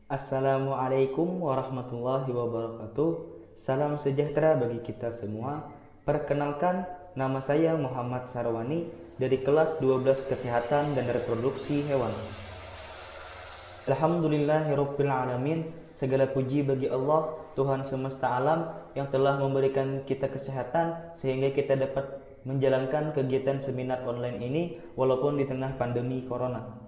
Assalamualaikum warahmatullahi wabarakatuh. Salam sejahtera bagi kita semua. Perkenalkan, nama saya Muhammad Sarwani dari kelas 12 Kesehatan dan Reproduksi Hewan. Alhamdulillahirabbil alamin. Segala puji bagi Allah, Tuhan semesta alam yang telah memberikan kita kesehatan sehingga kita dapat menjalankan kegiatan seminar online ini walaupun di tengah pandemi corona.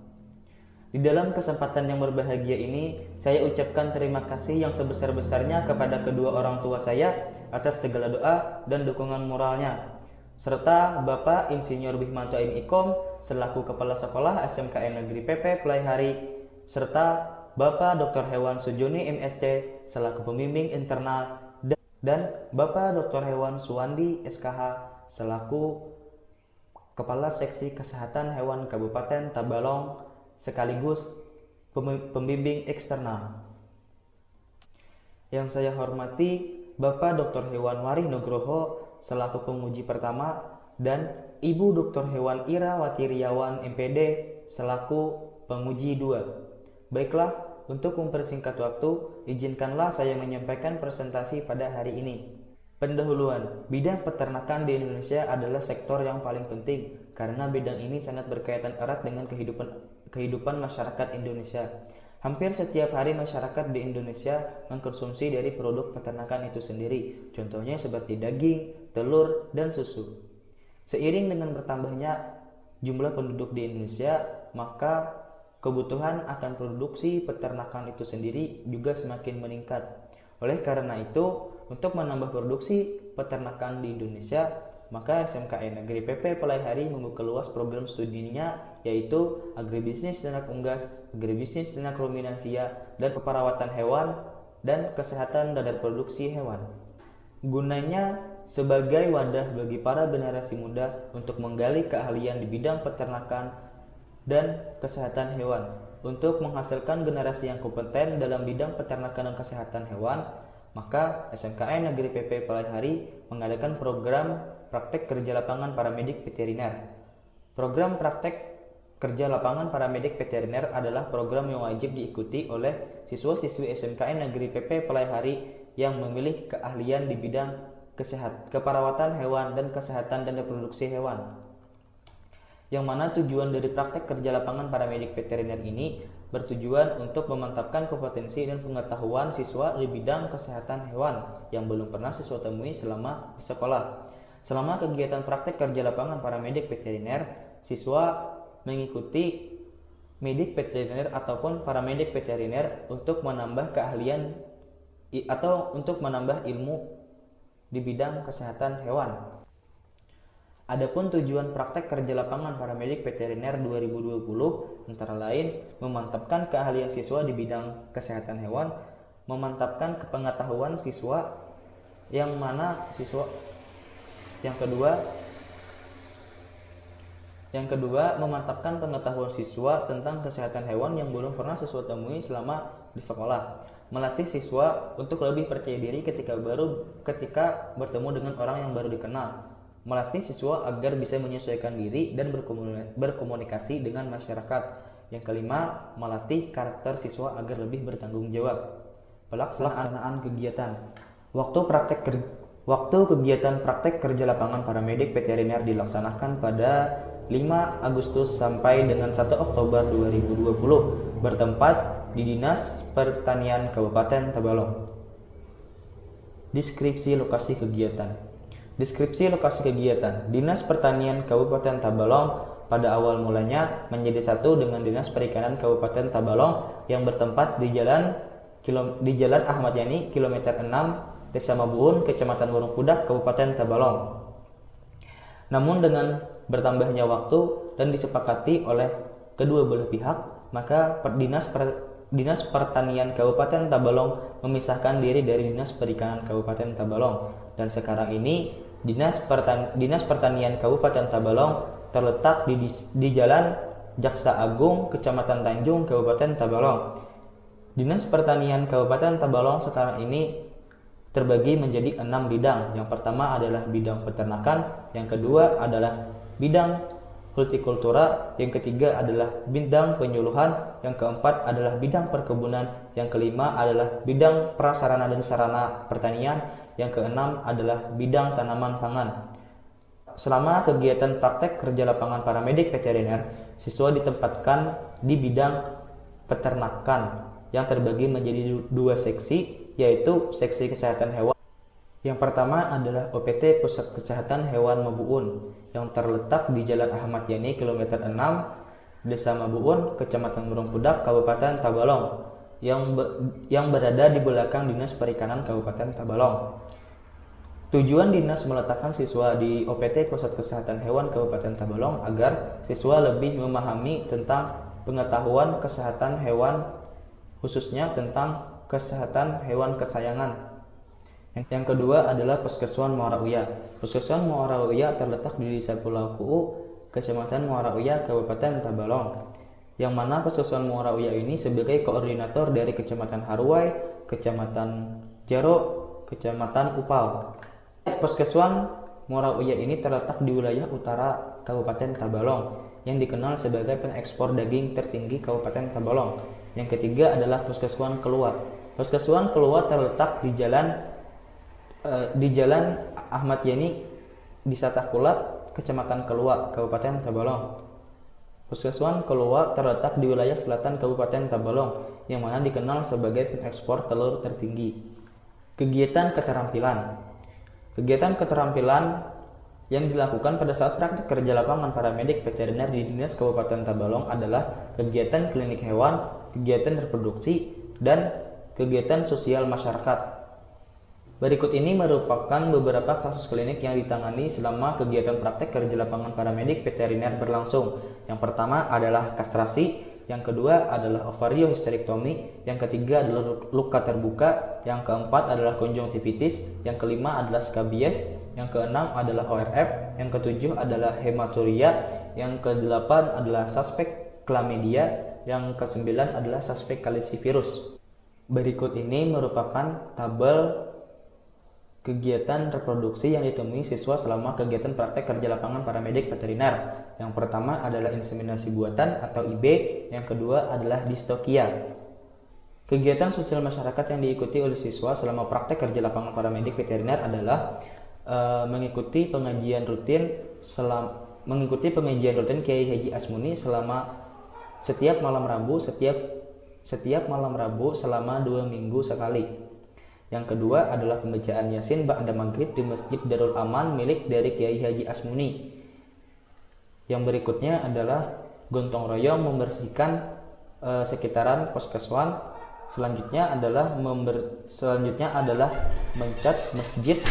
Di dalam kesempatan yang berbahagia ini, saya ucapkan terima kasih yang sebesar-besarnya kepada kedua orang tua saya atas segala doa dan dukungan moralnya, serta Bapak Insinyur Bihmanto M. Ikom selaku Kepala Sekolah SMKN Negeri PP Pelaihari, serta Bapak Dr. Hewan Sujoni MSc selaku Pembimbing Internal, dan Bapak Dr. Hewan Suwandi SKH selaku Kepala Seksi Kesehatan Hewan Kabupaten Tabalong sekaligus pembimbing eksternal. Yang saya hormati Bapak Dr. Hewan Warih Nugroho selaku penguji pertama dan Ibu Dr. Hewan Ira Watiriawan MPD selaku penguji 2. Baiklah, untuk mempersingkat waktu, izinkanlah saya menyampaikan presentasi pada hari ini. Pendahuluan, bidang peternakan di Indonesia adalah sektor yang paling penting karena bidang ini sangat berkaitan erat dengan kehidupan masyarakat Indonesia. Hampir setiap hari masyarakat di Indonesia mengkonsumsi dari produk peternakan itu sendiri, contohnya seperti daging, telur, dan susu. Seiring dengan bertambahnya jumlah penduduk di Indonesia, maka kebutuhan akan produksi peternakan itu sendiri juga semakin meningkat. Oleh karena itu, untuk menambah produksi peternakan di Indonesia, maka SMKN Negeri PP Pelaihari membuka luas program studinya, yaitu Agribisnis Ternak Unggas, Agribisnis Ternak Ruminansia, dan Keperawatan Hewan, dan Kesehatan dan Reproduksi Hewan. Gunanya sebagai wadah bagi para generasi muda untuk menggali keahlian di bidang peternakan dan kesehatan hewan. Untuk menghasilkan generasi yang kompeten dalam bidang peternakan dan kesehatan hewan, maka SMKN Negeri PP Pelaihari mengadakan program praktek kerja lapangan paramedik veteriner. Program praktek kerja lapangan paramedik veteriner adalah program yang wajib diikuti oleh siswa-siswi SMKN Negeri PP Pelaihari yang memilih keahlian di bidang keperawatan hewan dan kesehatan dan reproduksi hewan. Yang mana tujuan dari praktek kerja lapangan paramedik veteriner ini bertujuan untuk memantapkan kompetensi dan pengetahuan siswa di bidang kesehatan hewan yang belum pernah siswa temui selama di sekolah. Selama kegiatan praktek kerja lapangan paramedik veteriner, siswa mengikuti medik veteriner ataupun paramedik veteriner untuk menambah keahlian atau untuk menambah ilmu di bidang kesehatan hewan. Adapun tujuan praktek kerja lapangan paramedik veteriner 2020 antara lain memantapkan keahlian siswa di bidang kesehatan hewan, memantapkan kepengetahuan siswa yang mana siswa yang kedua memantapkan pengetahuan siswa tentang kesehatan hewan yang belum pernah siswa temui selama di sekolah, melatih siswa untuk lebih percaya diri ketika bertemu dengan orang yang baru dikenal, melatih siswa agar bisa menyesuaikan diri dan berkomunikasi dengan masyarakat. Yang kelima, melatih karakter siswa agar lebih bertanggung jawab. Pelaksanaan kegiatan. Waktu kegiatan praktek kerja lapangan paramedik veteriner dilaksanakan pada 5 Agustus sampai dengan 1 Oktober 2020 bertempat di Dinas Pertanian Kabupaten Tabalong. Deskripsi lokasi kegiatan. Deskripsi lokasi kegiatan. Dinas Pertanian Kabupaten Tabalong pada awal mulanya menjadi satu dengan Dinas Perikanan Kabupaten Tabalong yang bertempat di Jalan Ahmad Yani, kilometer 6, Desa Mabuun, Kecamatan Warung Pudak, Kabupaten Tabalong. Namun dengan bertambahnya waktu dan disepakati oleh kedua belah pihak, maka Dinas Pertanian Kabupaten Tabalong memisahkan diri dari Dinas Perikanan Kabupaten Tabalong, dan sekarang ini Dinas Pertanian Kabupaten Tabalong terletak di Jalan Jaksa Agung, Kecamatan Tanjung, Kabupaten Tabalong. Dinas Pertanian Kabupaten Tabalong sekarang ini terbagi menjadi 6 bidang. Yang pertama adalah bidang peternakan, yang kedua adalah bidang hortikultura, yang ketiga adalah bidang penyuluhan, yang keempat adalah bidang perkebunan, yang kelima adalah bidang prasarana dan sarana pertanian, yang keenam adalah bidang tanaman pangan. Selama kegiatan praktek kerja lapangan paramedik veteriner, siswa ditempatkan di bidang peternakan yang terbagi menjadi dua seksi, yaitu seksi kesehatan hewan. Yang pertama adalah OPT Pusat Kesehatan Hewan Mabuun yang terletak di Jalan Ahmad Yani kilometer 6, Desa Mabuun, Kecamatan Burungpudak, Kabupaten Tabalong, yang berada di belakang Dinas Perikanan Kabupaten Tabalong. Tujuan dinas meletakkan siswa di OPT Pusat Kesehatan Hewan Kabupaten Tabalong agar siswa lebih memahami tentang pengetahuan kesehatan hewan, khususnya tentang kesehatan hewan kesayangan. Yang kedua adalah Puskeswan Muara Uya. Puskeswan Muara Uya terletak di Desa Pulau Kuu, Kecamatan Muara Uya, Kabupaten Tabalong. Yang mana Puskeswan Muara Uya ini sebagai koordinator dari Kecamatan Haruai, Kecamatan Jaro, Kecamatan Upal. Puskeswan Muara Uya ini terletak di wilayah utara Kabupaten Tabalong yang dikenal sebagai pengekspor daging tertinggi Kabupaten Tabalong. Yang ketiga adalah Puskeswan Keluar. Puskeswan Keluar terletak di Jalan Ahmad Yani di Satakulat, Kecamatan Keluar, Kabupaten Tabalong. Puskeswan Keluar terletak di wilayah selatan Kabupaten Tabalong yang mana dikenal sebagai pengekspor telur tertinggi. Kegiatan keterampilan. Kegiatan keterampilan yang dilakukan pada saat praktik kerja lapangan paramedik veteriner di Dinas Kabupaten Tabalong adalah kegiatan klinik hewan, kegiatan reproduksi, dan kegiatan sosial masyarakat. Berikut ini merupakan beberapa kasus klinik yang ditangani selama kegiatan praktek kerja lapangan paramedik veteriner berlangsung. Yang pertama adalah kastrasi, yang kedua adalah ovariohisterektomi, yang ketiga adalah luka terbuka, yang keempat adalah konjungtivitis, yang kelima adalah skabies, yang keenam adalah ORF, yang ketujuh adalah hematuria, yang kedelapan adalah suspek chlamydia, yang kesembilan adalah suspek calicivirus. Berikut ini merupakan tabel kegiatan reproduksi yang ditemui siswa selama kegiatan praktek kerja lapangan paramedik veteriner. Yang pertama adalah inseminasi buatan atau IB, yang kedua adalah distokia. Kegiatan sosial masyarakat yang diikuti oleh siswa selama praktek kerja lapangan paramedik veteriner adalah mengikuti pengajian rutin Kiai Haji Asmuni selama setiap malam Rabu selama 2 minggu sekali. Yang kedua adalah pembacaan Yasin ba'da maghrib di Masjid Darul Aman milik dari Kiai Haji Asmuni. Yang berikutnya adalah gontong royong membersihkan sekitaran puskeswan. Selanjutnya adalah mencat Masjid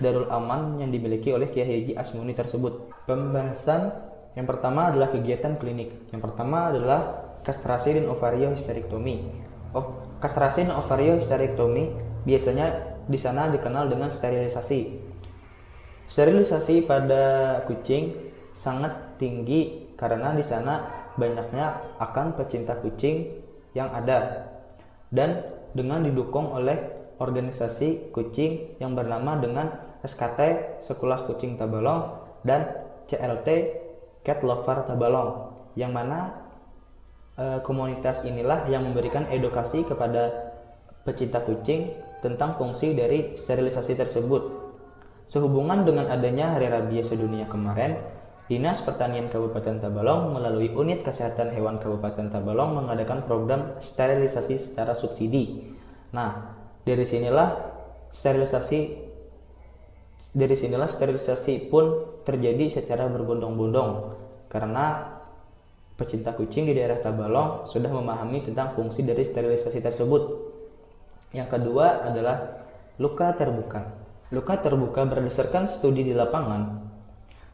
Darul Aman yang dimiliki oleh Kiai Haji Asmuni tersebut. Pembahasan yang pertama adalah kegiatan klinik. Yang pertama adalah kastrasi dan ovariohisterektomi. Kastrasi dan ovariohisterektomi biasanya di sana dikenal dengan sterilisasi. Sterilisasi pada kucing sangat tinggi karena di sana banyaknya akan pecinta kucing yang ada, dan dengan didukung oleh organisasi kucing yang bernama dengan SKT Sekolah Kucing Tabalong dan CLT Cat Lover Tabalong, yang mana komunitas inilah yang memberikan edukasi kepada pecinta kucing tentang fungsi dari sterilisasi tersebut. Sehubungan dengan adanya Hari Rabies Sedunia kemarin, Dinas Pertanian Kabupaten Tabalong melalui Unit Kesehatan Hewan Kabupaten Tabalong mengadakan program sterilisasi secara subsidi. Nah, dari sinilah sterilisasi pun terjadi secara berbondong-bondong karena pecinta kucing di daerah Tabalong sudah memahami tentang fungsi dari sterilisasi tersebut. Yang kedua adalah luka terbuka. Luka terbuka berdasarkan studi di lapangan,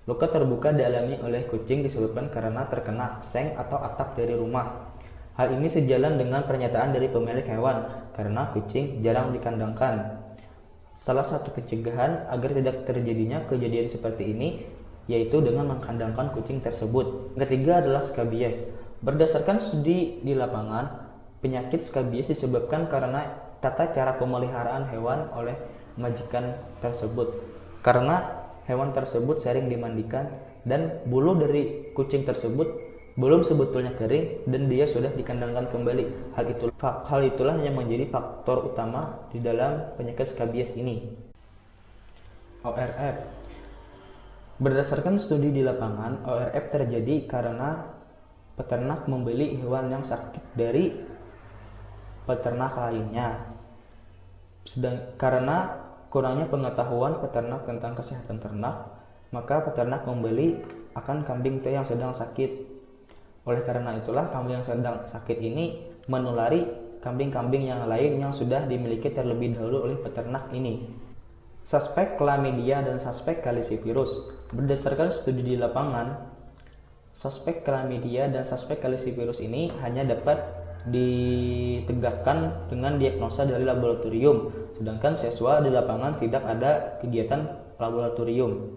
luka terbuka dialami oleh kucing disebabkan karena terkena seng atau atap dari rumah. Hal ini sejalan dengan pernyataan dari pemilik hewan karena kucing jarang dikandangkan. Salah satu pencegahan agar tidak terjadinya kejadian seperti ini yaitu dengan mengkandangkan kucing tersebut. Ketiga adalah skabies. Berdasarkan studi di lapangan, penyakit skabies disebabkan karena tata cara pemeliharaan hewan oleh majikan tersebut. Karena hewan tersebut sering dimandikan dan bulu dari kucing tersebut belum sebetulnya kering dan dia sudah dikandangkan kembali. Hal itulah yang menjadi faktor utama di dalam penyakit skabies ini. ORF. Berdasarkan studi di lapangan, ORF terjadi karena peternak membeli hewan yang sakit dari peternak lainnya. Karena kurangnya pengetahuan peternak tentang kesehatan ternak, maka peternak membeli akan kambing yang sedang sakit. Oleh karena itulah kambing yang sedang sakit ini menulari kambing-kambing yang lain yang sudah dimiliki terlebih dahulu oleh peternak ini. Suspek Chlamydia dan suspek calicivirus. Berdasarkan studi di lapangan, suspek Chlamydia dan suspek calicivirus ini hanya dapat ditegakkan dengan diagnosa dari laboratorium, sedangkan siswa di lapangan tidak ada kegiatan laboratorium.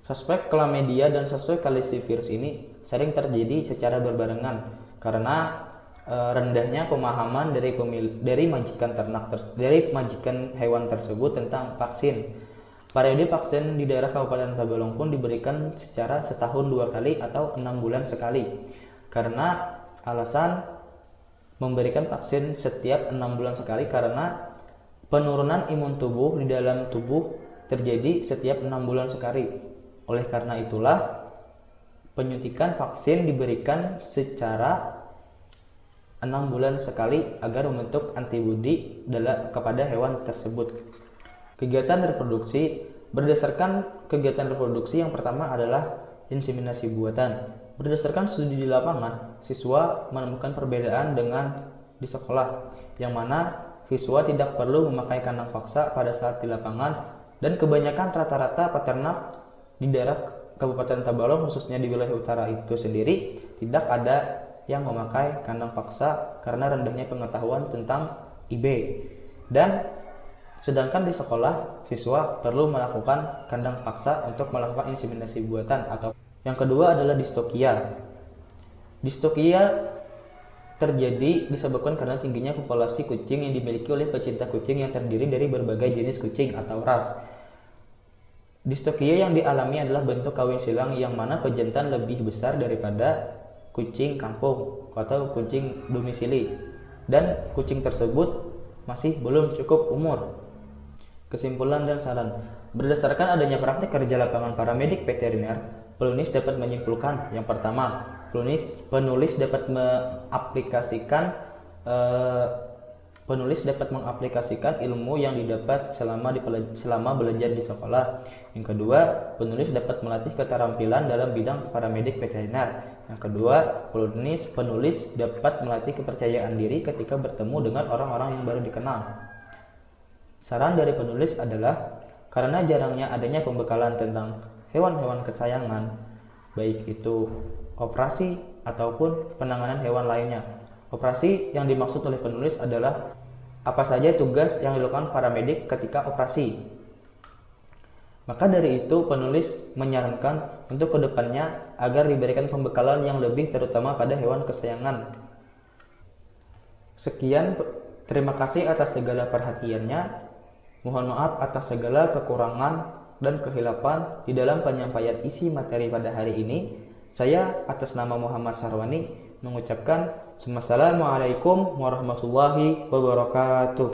Suspek Chlamydia dan suspek calicivirus ini sering terjadi secara berbarengan karena rendahnya pemahaman dari majikan hewan tersebut tentang vaksin. Periode vaksin di daerah Kabupaten Tabalong pun diberikan secara setahun 2 kali atau 6 bulan sekali. Karena alasan memberikan vaksin setiap 6 bulan sekali karena penurunan imun tubuh di dalam tubuh terjadi setiap 6 bulan sekali. Oleh karena itulah penyuntikan vaksin diberikan secara 6 bulan sekali agar membentuk antibodi kepada hewan tersebut. Kegiatan reproduksi. Berdasarkan kegiatan reproduksi, yang pertama adalah inseminasi buatan. Berdasarkan studi di lapangan, siswa menemukan perbedaan dengan di sekolah, yang mana siswa tidak perlu memakai kandang paksa pada saat di lapangan, dan kebanyakan rata-rata peternak di daerah Kabupaten Tabalong, khususnya di wilayah utara itu sendiri, tidak ada yang memakai kandang paksa karena rendahnya pengetahuan tentang IB. Dan sedangkan di sekolah, siswa perlu melakukan kandang paksa untuk melakukan inseminasi buatan. Atau yang kedua adalah distokia. Distokia terjadi disebabkan karena tingginya populasi kucing yang dimiliki oleh pecinta kucing yang terdiri dari berbagai jenis kucing atau ras. Distokia yang dialami adalah bentuk kawin silang yang mana pejantan lebih besar daripada kucing kampung atau kucing domisili, dan kucing tersebut masih belum cukup umur. Kesimpulan dan saran. Berdasarkan adanya praktik kerja lapangan paramedik veteriner, penulis dapat menyimpulkan yang pertama, penulis dapat mengaplikasikan ilmu yang didapat selama belajar di sekolah. Yang kedua, penulis dapat melatih keterampilan dalam bidang paramedik veteriner. Yang kedua, penulis dapat melatih kepercayaan diri ketika bertemu dengan orang-orang yang baru dikenal. Saran dari penulis adalah karena jarangnya adanya pembekalan tentang hewan-hewan kesayangan, baik itu operasi ataupun penanganan hewan lainnya. Operasi yang dimaksud oleh penulis adalah apa saja tugas yang dilakukan paramedik ketika operasi. Maka dari itu penulis menyarankan untuk kedepannya agar diberikan pembekalan yang lebih terutama pada hewan kesayangan. Sekian, terima kasih atas segala perhatiannya. Mohon maaf atas segala kekurangan dan kehilafan di dalam penyampaian isi materi pada hari ini. Saya atas nama Muhammad Sarwani mengucapkan Assalamualaikum warahmatullahi wabarakatuh.